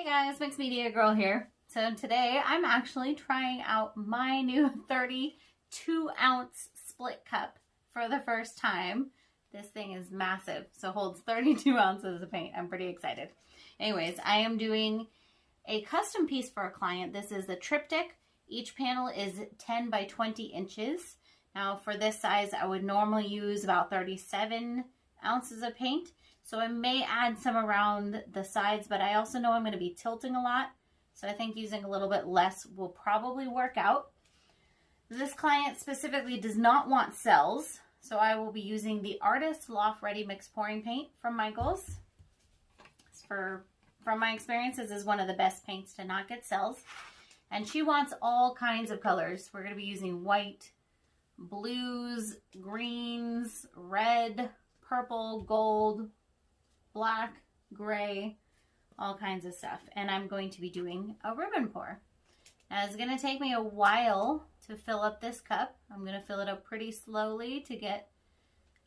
Hey guys, Mixed Media Girl here. So today I'm actually trying out my new 32-ounce split cup for the first time. This thing is massive, so holds 32 ounces of paint. I'm pretty excited. Anyways, I am doing a custom piece for a client. This is a triptych. Each panel is 10 by 20 inches. Now for this size, I would normally use about 37 ounces of paint. So I may add some around the sides, but I also know I'm going to be tilting a lot. So I think using a little bit less will probably work out. This client specifically does not want cells. So I will be using the Artist Loft Ready Mix Pouring Paint from Michaels. From my experience, this is one of the best paints to not get cells. And she wants all kinds of colors. We're going to be using white, blues, greens, red, purple, gold, black, gray, all kinds of stuff. And I'm going to be doing a ribbon pour. Now it's going to take me a while to fill up this cup. I'm going to fill it up pretty slowly to get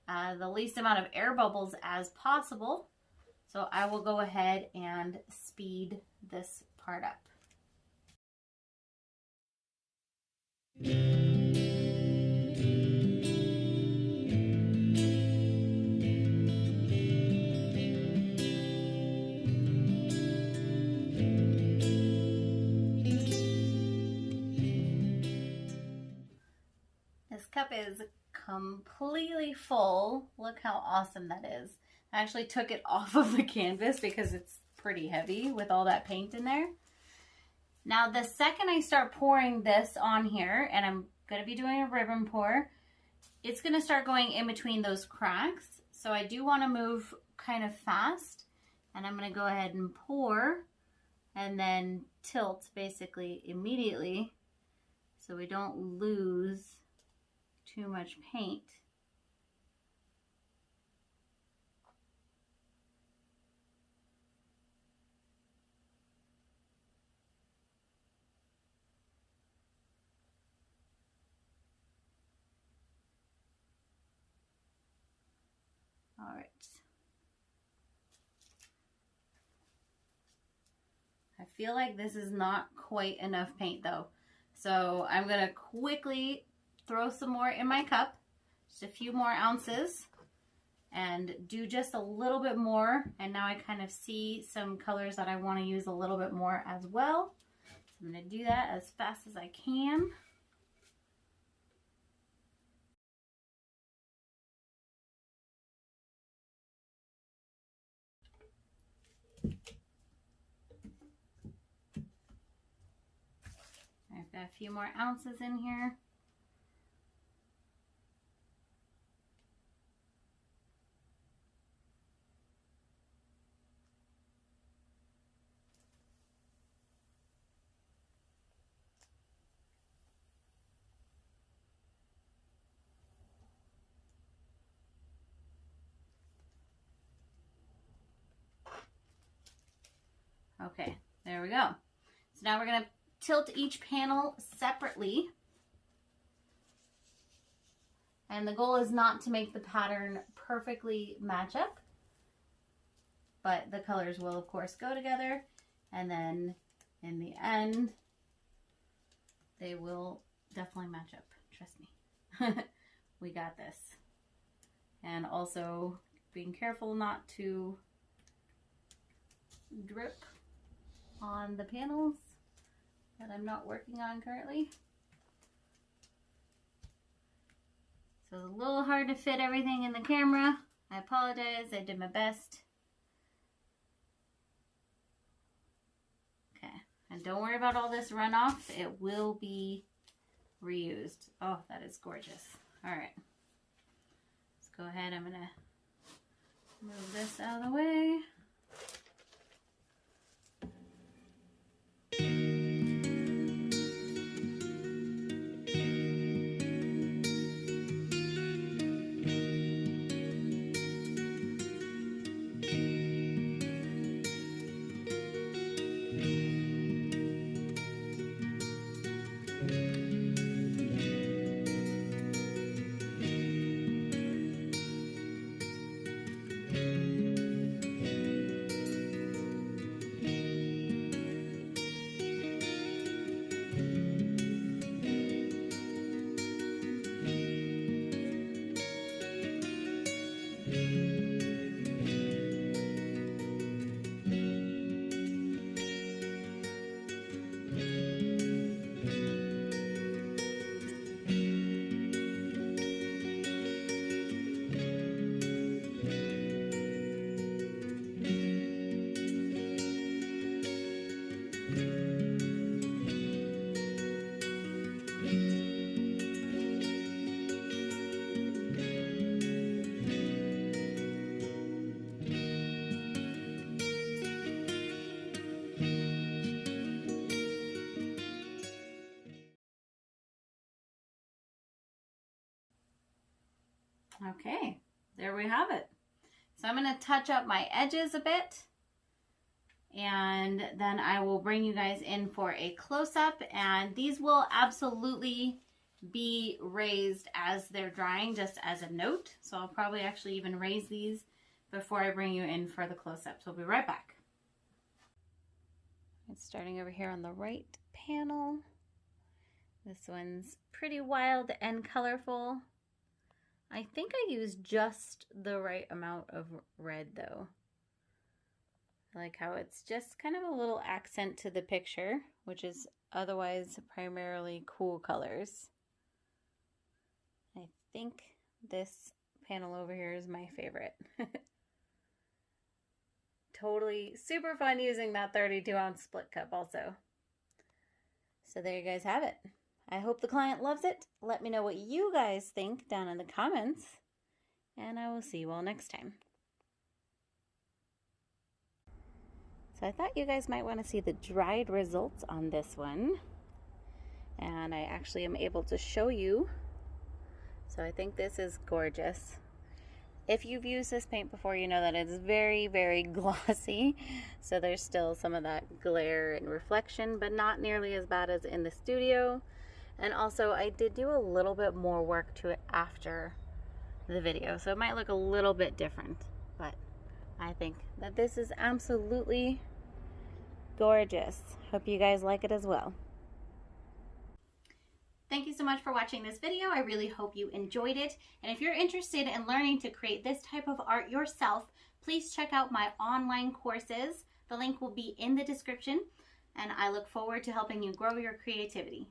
the least amount of air bubbles as possible. So I will go ahead and speed this part up. This cup is completely full. Look how awesome that is. I actually took it off of the canvas because it's pretty heavy with all that paint in there. Now the second I start pouring this on here, and I'm going to be doing a ribbon pour, it's going to start going in between those cracks. So I do want to move kind of fast, and I'm going to go ahead and pour and then tilt basically immediately so we don't lose too much paint. All right. I feel like this is not quite enough paint though. So I'm gonna quickly throw some more in my cup, just a few more ounces, and do just a little bit more. And now I kind of see some colors that I want to use a little bit more as well. So I'm going to do that as fast as I can. I've got a few more ounces in here. Okay, there we go. So now we're going to tilt each panel separately. And the goal is not to make the pattern perfectly match up, but the colors will of course go together, and then in the end they will definitely match up. Trust me. We got this. And also being careful not to drip on the panels that I'm not working on currently. So it's a little hard to fit everything in the camera. I apologize, I did my best. Okay, and don't worry about all this runoff. It will be reused. Oh, that is gorgeous. All right, let's go ahead. I'm gonna move this out of the way. Okay, there we have it. So I'm going to touch up my edges a bit, and then I will bring you guys in for a close-up, and these will absolutely be raised as they're drying, just as a note. So I'll probably actually even raise these before I bring you in for the close-up. So we'll be right back. It's starting over here on the right panel. This one's pretty wild and colorful. I think I used just the right amount of red though. I like how it's just kind of a little accent to the picture, which is otherwise primarily cool colors. I think this panel over here is my favorite. Totally super fun using that 32-ounce split cup also. So there you guys have it. I hope the client loves it. Let me know what you guys think down in the comments, and I will see you all next time. So I thought you guys might want to see the dried results on this one, and I actually am able to show you. So I think this is gorgeous. If you've used this paint before, you know that it's very, very glossy. So there's still some of that glare and reflection, but not nearly as bad as in the studio. And also I did do a little bit more work to it after the video, so it might look a little bit different, but I think that this is absolutely gorgeous. Hope you guys like it as well. Thank you so much for watching this video. I really hope you enjoyed it. And if you're interested in learning to create this type of art yourself, please check out my online courses. The link will be in the description, and I look forward to helping you grow your creativity.